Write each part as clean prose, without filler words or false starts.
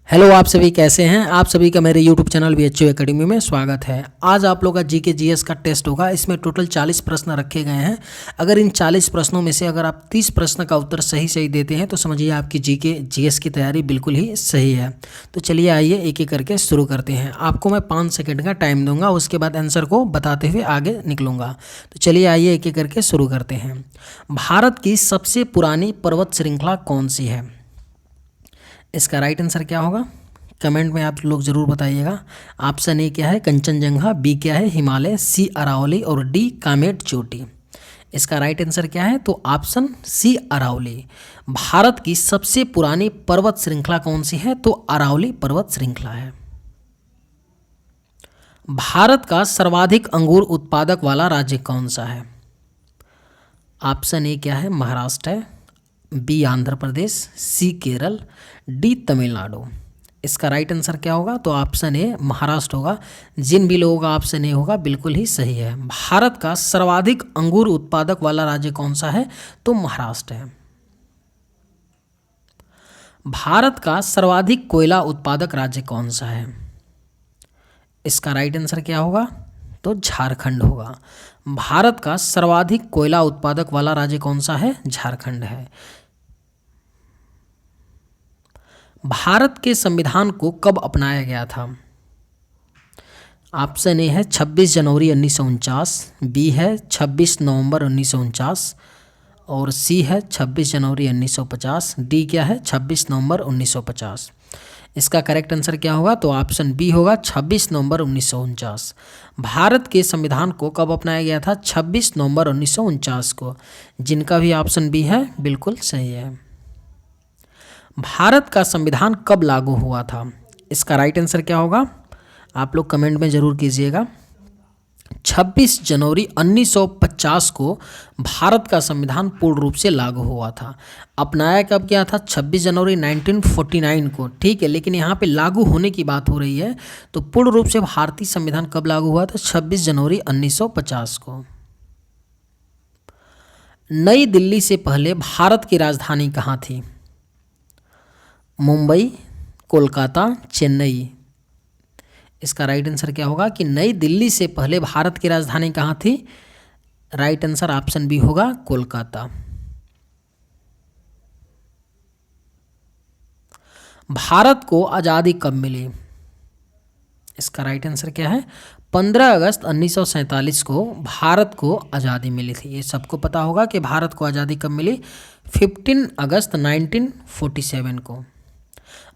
Hello, आप सभी कैसे हैं। आप सभी का मेरे यूट्यूब चैनल BHU एकेडमी में स्वागत है। आज आप लोग का जीके जीएस का टेस्ट होगा। इसमें टोटल 40 प्रश्न रखे गए हैं। अगर इन 40 प्रश्नों में से अगर आप 30 प्रश्न का उत्तर सही देते हैं तो समझिए आपकी जीके जीएस की तैयारी बिल्कुल ही सही है। तो चलिए आइए एक एक करके शुरू करते हैं। आपको मैं 5 सेकेंड का टाइम दूंगा, उसके बाद आंसर को बताते हुए आगे निकलूंगा। तो चलिए आइए एक एक करके शुरू करते हैं। भारत की सबसे पुरानी पर्वत श्रृंखला कौन सी है? इसका राइट आंसर क्या होगा कमेंट में आप लोग ज़रूर बताइएगा। ऑप्शन ए क्या है कंचनजंगा, बी क्या है हिमालय, सी अरावली और डी कामेट चोटी। इसका राइट आंसर क्या है? तो ऑप्शन सी अरावली। भारत की सबसे पुरानी पर्वत श्रृंखला कौन सी है? तो अरावली पर्वत श्रृंखला है। भारत का सर्वाधिक अंगूर उत्पादक वाला राज्य कौन सा है? ऑप्शन ए क्या है महाराष्ट्र है, बी आंध्र प्रदेश, सी केरल, डी तमिलनाडु। इसका राइट आंसर क्या होगा? तो ऑप्शन ए महाराष्ट्र होगा। जिन भी लोगों का ऑप्शन ए होगा बिल्कुल ही सही है। भारत का सर्वाधिक अंगूर उत्पादक वाला राज्य कौन सा है? तो महाराष्ट्र है। भारत का सर्वाधिक कोयला उत्पादक राज्य कौन सा है? इसका राइट आंसर क्या होगा? तो झारखंड होगा। भारत का सर्वाधिक कोयला उत्पादक वाला राज्य कौन सा है? झारखंड है। भारत के संविधान को कब अपनाया गया था? ऑप्शन ए है 26 जनवरी 1949, बी है 26 नवंबर 1949 और सी है 26 जनवरी 1950, डी क्या है 26 नवंबर 1950। इसका करेक्ट आंसर क्या होगा? तो ऑप्शन बी होगा 26 नवंबर 1949। भारत के संविधान को कब अपनाया गया था? 26 नवंबर 1949 को। जिनका भी ऑप्शन बी है बिल्कुल सही है। भारत का संविधान कब लागू हुआ था? इसका राइट आंसर क्या होगा? आप लोग कमेंट में ज़रूर कीजिएगा। 26 जनवरी 1950 को भारत का संविधान पूर्ण रूप से लागू हुआ था। अपनाया कब गया था? 26 जनवरी 1949 को, ठीक है। लेकिन यहाँ पे लागू होने की बात हो रही है, तो पूर्ण रूप से भारतीय संविधान कब लागू हुआ था? 26 जनवरी 1950 को। नई दिल्ली से पहले भारत की राजधानी कहाँ थी? मुंबई, कोलकाता, चेन्नई। इसका राइट आंसर क्या होगा कि नई दिल्ली से पहले भारत की राजधानी कहाँ थी? राइट आंसर ऑप्शन बी होगा कोलकाता। भारत को आज़ादी कब मिली? इसका राइट आंसर क्या है? 15 अगस्त 1947 को भारत को आज़ादी मिली थी। ये सबको पता होगा कि भारत को आज़ादी कब मिली? 15 अगस्त 1947 को।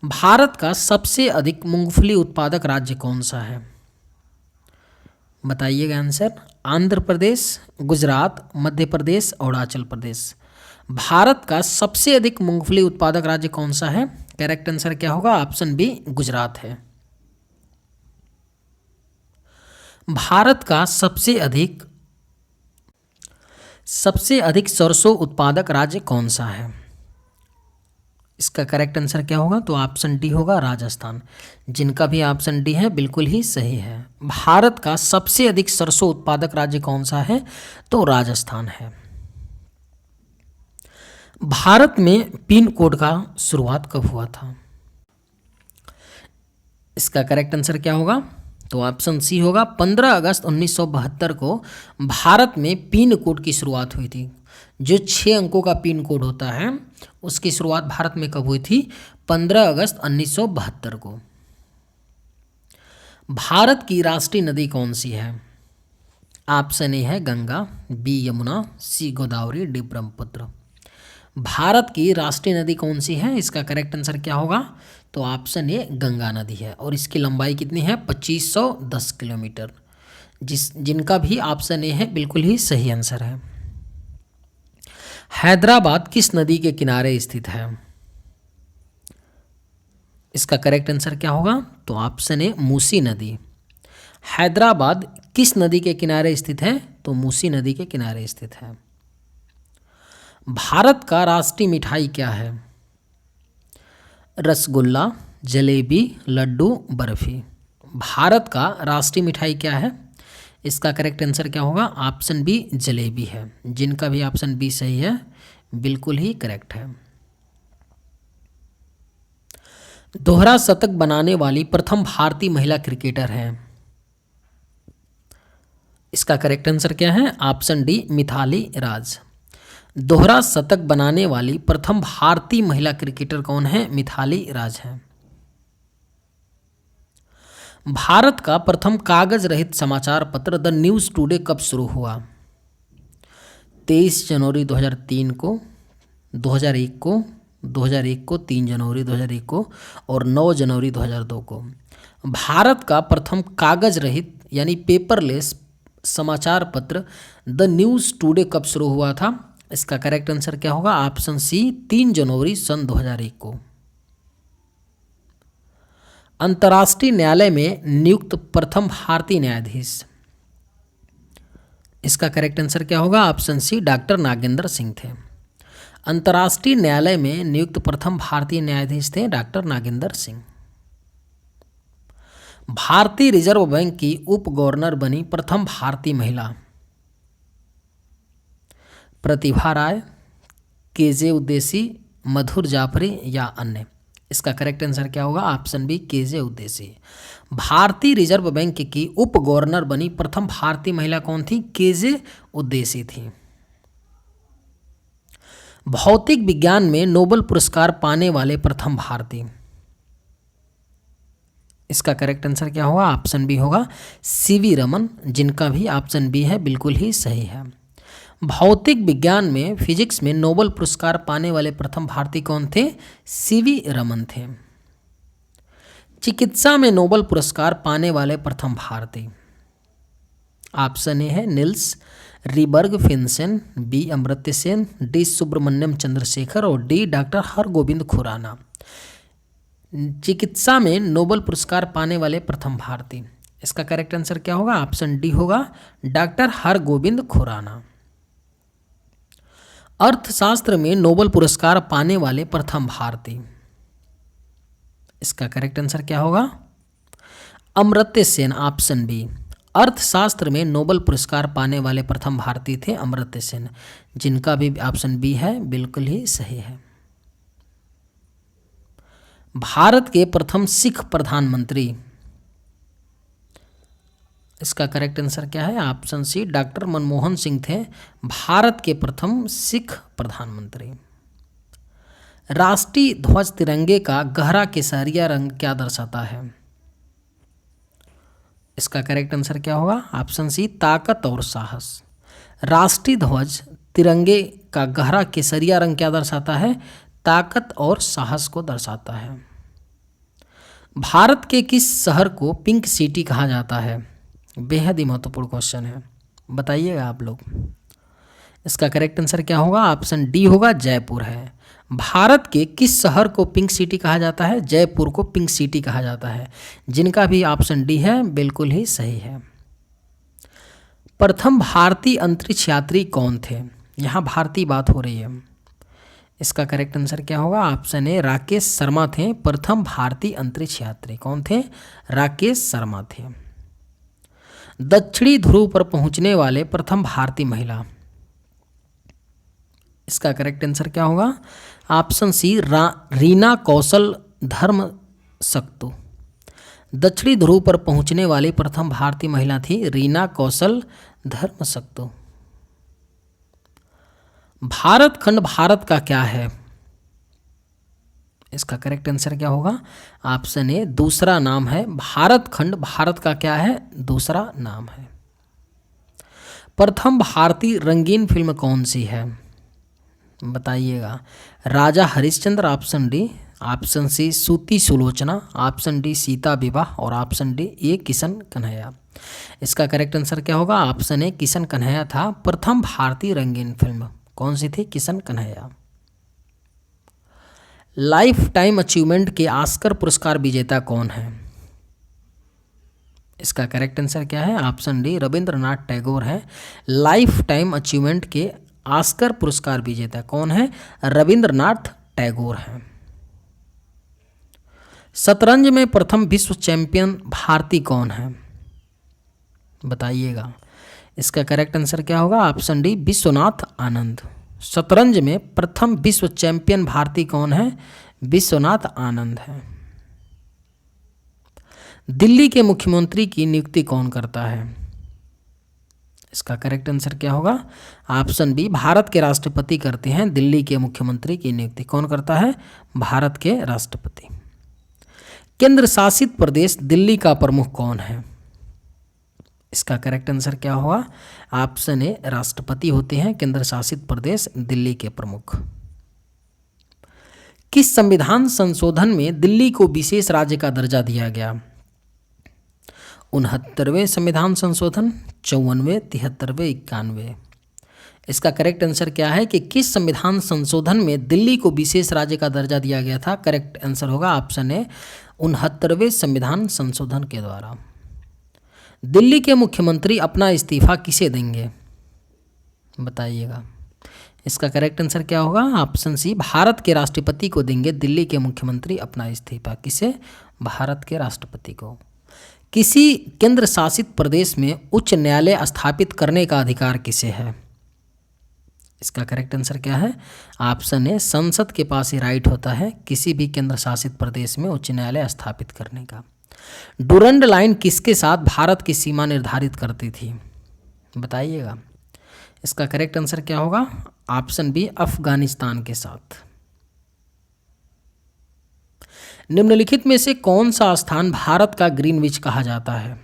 भारत का सबसे अधिक मूंगफली उत्पादक राज्य कौन सा है? बताइएगा आंसर। आंध्र प्रदेश, गुजरात, मध्य प्रदेश, अरुणाचल प्रदेश। भारत का सबसे अधिक मूंगफली उत्पादक राज्य कौन सा है? करेक्ट आंसर क्या होगा? ऑप्शन बी गुजरात है। भारत का सबसे अधिक सरसों उत्पादक राज्य कौन सा है? इसका करेक्ट आंसर क्या होगा? तो ऑप्शन डी होगा राजस्थान। जिनका भी ऑप्शन डी है बिल्कुल ही सही है। भारत का सबसे अधिक सरसों उत्पादक राज्य कौन सा है? तो राजस्थान है। भारत में पिन कोड का शुरुआत कब हुआ था? इसका करेक्ट आंसर क्या होगा? तो ऑप्शन सी होगा 15 अगस्त 1972 को भारत में पिन कोड की शुरुआत हुई थी। जो 6 अंकों का पिन कोड होता है उसकी शुरुआत भारत में कब हुई थी? 15 अगस्त 1972 को। भारत की राष्ट्रीय नदी कौन सी है? ऑप्शन ए है गंगा, बी यमुना, सी गोदावरी, डी ब्रह्मपुत्र। भारत की राष्ट्रीय नदी कौन सी है? इसका करेक्ट आंसर क्या होगा? तो ऑप्शन ए गंगा नदी है और इसकी लंबाई कितनी है? 2510 किलोमीटर। जिनका भी ऑप्शन ए है बिल्कुल ही सही आंसर है। हैदराबाद किस नदी के किनारे स्थित है? इसका करेक्ट आंसर क्या होगा? तो ऑप्शन ए मूसी नदी। हैदराबाद किस नदी के किनारे स्थित है? तो मूसी नदी के किनारे स्थित है। भारत का राष्ट्रीय मिठाई क्या है? रसगुल्ला, जलेबी, लड्डू, बर्फी। भारत का राष्ट्रीय मिठाई क्या है? इसका करेक्ट आंसर क्या होगा? ऑप्शन बी जलेबी है। जिनका भी ऑप्शन बी सही है बिल्कुल ही करेक्ट है। दोहरा शतक बनाने वाली प्रथम भारतीय महिला क्रिकेटर हैं। इसका करेक्ट आंसर क्या है? Option D Mithali Raj. दोहरा शतक बनाने वाली प्रथम भारतीय महिला क्रिकेटर कौन है? मिथाली राज हैं। भारत का प्रथम कागज रहित समाचार पत्र द न्यूज़ टुडे कब शुरू हुआ? 23 जनवरी 2003 को, 2001 को, 2001 को, 3 जनवरी 2001 को और 9 जनवरी 2002 को। भारत का प्रथम कागज रहित यानी पेपरलेस समाचार पत्र द न्यूज़ टुडे कब शुरू हुआ था? इसका करेक्ट आंसर क्या होगा? ऑप्शन सी 3 जनवरी सन 2001 को। अंतर्राष्ट्रीय न्यायालय में नियुक्त प्रथम भारतीय न्यायाधीश, इसका करेक्ट आंसर क्या होगा? Option C doctor Nagendra Singh थे। अंतर्राष्ट्रीय न्यायालय में नियुक्त प्रथम भारतीय न्यायाधीश थे डॉक्टर नागेंद्र सिंह। भारतीय रिजर्व बैंक की उप गवर्नर बनी प्रथम भारतीय महिला, प्रतिभा राय, केजे उदेसी, मधुर जाफरी या अन्य। इसका करेक्ट आंसर क्या होगा? Option B K J Udeshi. भारतीय रिजर्व बैंक की उप गवर्नर बनी प्रथम भारतीय महिला कौन थी? केजे उदेसी थी। भौतिक विज्ञान में नोबेल पुरस्कार पाने वाले प्रथम भारतीय, इसका करेक्ट आंसर क्या होगा? ऑप्शन बी होगा सीवी रमन, जिनका भी ऑप्शन बी है बिल्कुल ही सही है। भौतिक विज्ञान में फिजिक्स में नोबेल पुरस्कार पाने वाले प्रथम भारतीय कौन थे? सीवी रमन थे। चिकित्सा में नोबेल पुरस्कार पाने वाले प्रथम भारतीय, ऑप्शन ए है Niels Ryberg Finsen, B Amartya Sen, D Subramanyam Chandrasekhar और डी डॉक्टर हरगोविंद खुराना। चिकित्सा में नोबेल पुरस्कार पाने वाले प्रथम भारतीय, इसका करेक्ट आंसर क्या होगा? ऑप्शन डी होगा डॉक्टर हरगोविंद खुराना। अर्थशास्त्र में नोबेल पुरस्कार पाने वाले प्रथम भारतीय, इसका करेक्ट आंसर क्या होगा? Amartya Sen, option B. अर्थशास्त्र में नोबेल पुरस्कार पाने वाले प्रथम भारतीय थे अमर्त्य सेन, जिनका भी ऑप्शन बी है बिल्कुल ही सही है। भारत के प्रथम सिख प्रधानमंत्री, इसका करेक्ट आंसर क्या है? Option C doctor Manmohan Singh थे भारत के प्रथम सिख प्रधानमंत्री। राष्ट्रीय ध्वज तिरंगे का गहरा केसरिया रंग क्या दर्शाता है? इसका करेक्ट आंसर क्या होगा? ऑप्शन सी ताकत और साहस। राष्ट्रीय ध्वज तिरंगे का गहरा केसरिया रंग क्या दर्शाता है? ताकत और साहस को दर्शाता है। भारत के किस शहर को पिंक सिटी कहा जाता है? बेहद ही महत्वपूर्ण क्वेश्चन है, बताइएगा आप लोग। इसका करेक्ट आंसर क्या होगा? ऑप्शन डी होगा जयपुर है। भारत के किस शहर को पिंक सिटी कहा जाता है? जयपुर को पिंक सिटी कहा जाता है, जिनका भी ऑप्शन डी है बिल्कुल ही सही है। प्रथम भारतीय अंतरिक्ष यात्री कौन थे? यहाँ भारतीय बात हो रही है। इसका करेक्ट आंसर क्या होगा? ऑप्शन ए राकेश शर्मा थे प्रथम भारतीय अंतरिक्ष यात्री। कौन थे? राकेश शर्मा थे। दक्षिणी ध्रुव पर पहुंचने वाले प्रथम भारतीय महिला, इसका करेक्ट आंसर क्या होगा? ऑप्शन सी रीना कौशल धर्मसक्तु। दक्षिणी ध्रुव पर पहुंचने वाली प्रथम भारतीय महिला थी रीना कौशल धर्मसक्तु। भारत खंड भारत का क्या है? इसका करेक्ट आंसर क्या होगा? ऑप्शन ए दूसरा नाम है। भारत खंड भारत का क्या है? दूसरा नाम है। प्रथम भारतीय रंगीन फिल्म कौन सी है? बताइएगा। Raja Harishchandra option D, option C Sati Sulochana, option D Sita Vivah और ऑप्शन डी ए किशन कन्हैया। इसका करेक्ट आंसर क्या होगा? ऑप्शन ए किशन कन्हैया था प्रथम भारतीय रंगीन फिल्म। कौन सी थी? Kishan Kanhaiya. Life time achievement के ऑस्कर पुरस्कार विजेता कौन है? इसका करेक्ट आंसर क्या है? ऑप्शन डी रविंद्रनाथ टैगोर है लाइफ टाइम अचीवमेंट के ऑस्कर पुरस्कार विजेता। कौन है? रविंद्रनाथ टैगोर हैं। शतरंज में प्रथम विश्व चैंपियन भारतीय कौन है? बताइएगा। इसका करेक्ट आंसर क्या होगा? Option D Vishwanath Anand. शतरंज में प्रथम विश्व चैंपियन भारतीय कौन है? विश्वनाथ आनंद है। दिल्ली के मुख्यमंत्री की नियुक्ति कौन करता है? इसका करेक्ट आंसर क्या होगा? ऑप्शन बी, भारत के राष्ट्रपति करते हैं दिल्ली के मुख्यमंत्री की नियुक्ति। कौन करता है? भारत के राष्ट्रपति। केंद्र शासित प्रदेश दिल्ली का प्रमुख कौन है? इसका करेक्ट आंसर क्या होगा? ऑप्शन ए, राष्ट्रपति होते हैं केंद्र शासित प्रदेश दिल्ली के प्रमुख। किस संविधान संशोधन में दिल्ली को विशेष राज्य का दर्जा दिया गया? 69वें संविधान संशोधन, 54वें, 73वें, 91वें। इसका करेक्ट आंसर क्या है कि किस संविधान संशोधन में दिल्ली को विशेष राज्य का दर्जा दिया गया था? करेक्ट आंसर होगा ऑप्शन ए, 69वें संविधान संशोधन के द्वारा। दिल्ली के मुख्यमंत्री अपना इस्तीफा किसे देंगे? बताइएगा। इसका करेक्ट आंसर क्या होगा? ऑप्शन सी, भारत के राष्ट्रपति को देंगे दिल्ली के मुख्यमंत्री अपना इस्तीफा। किसे? भारत के राष्ट्रपति को। किसी केंद्र शासित प्रदेश में उच्च न्यायालय स्थापित करने का अधिकार किसे है? इसका करेक्ट आंसर क्या है? ऑप्शन ए, संसद के पास ये राइट होता है किसी भी केंद्र शासित प्रदेश में उच्च न्यायालय स्थापित करने का। डुरंड लाइन किसके साथ भारत की सीमा निर्धारित करती थी? बताइएगा। इसका करेक्ट आंसर क्या होगा? ऑप्शन बी, अफगानिस्तान के साथ। निम्नलिखित में से कौन सा स्थान भारत का ग्रीनविच कहा जाता है?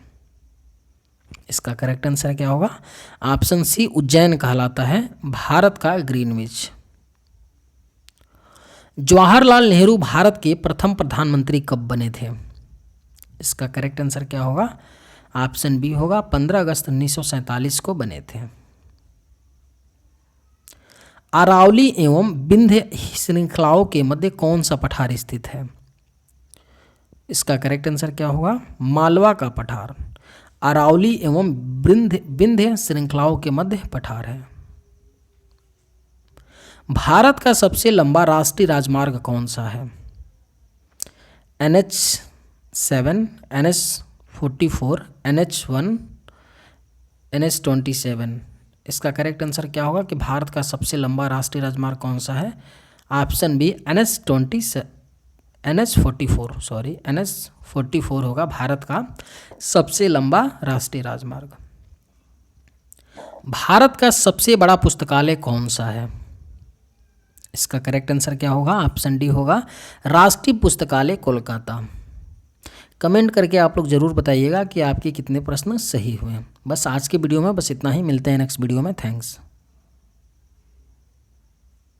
इसका करेक्ट आंसर क्या होगा? ऑप्शन सी, उज्जैन कहलाता है भारत का ग्रीनविच। जवाहरलाल नेहरू भारत के प्रथम प्रधानमंत्री कब बने थे? इसका करेक्ट आंसर क्या होगा? ऑप्शन बी होगा 15 अगस्त 1947 को बने थे। अरावली एवं विंध्य श्रृंखलाओं के मध्य कौन सा पठार स्थित है? इसका करेक्ट आंसर क्या होगा? मालवा का पठार। अरावली एवं विंध्य श्रृंखलाओं के मध्य पठार है। भारत का सबसे लंबा राष्ट्रीय राजमार्ग कौन सा है? NH7, NH44, NH1, NH27। इसका करेक्ट आंसर क्या होगा कि भारत का सबसे लंबा राष्ट्रीय राजमार्ग कौन सा है? ऑप्शन बी, NH44 होगा भारत का सबसे लंबा राष्ट्रीय राजमार्ग। भारत का सबसे बड़ा पुस्तकालय कौन सा है? इसका करेक्ट आंसर क्या होगा? ऑप्शन डी होगा राष्ट्रीय पुस्तकालय कोलकाता। कमेंट करके आप लोग ज़रूर बताइएगा कि आपके कितने प्रश्न सही हुए। बस आज के वीडियो में बस इतना ही, मिलते हैं नेक्स्ट वीडियो में। थैंक्स।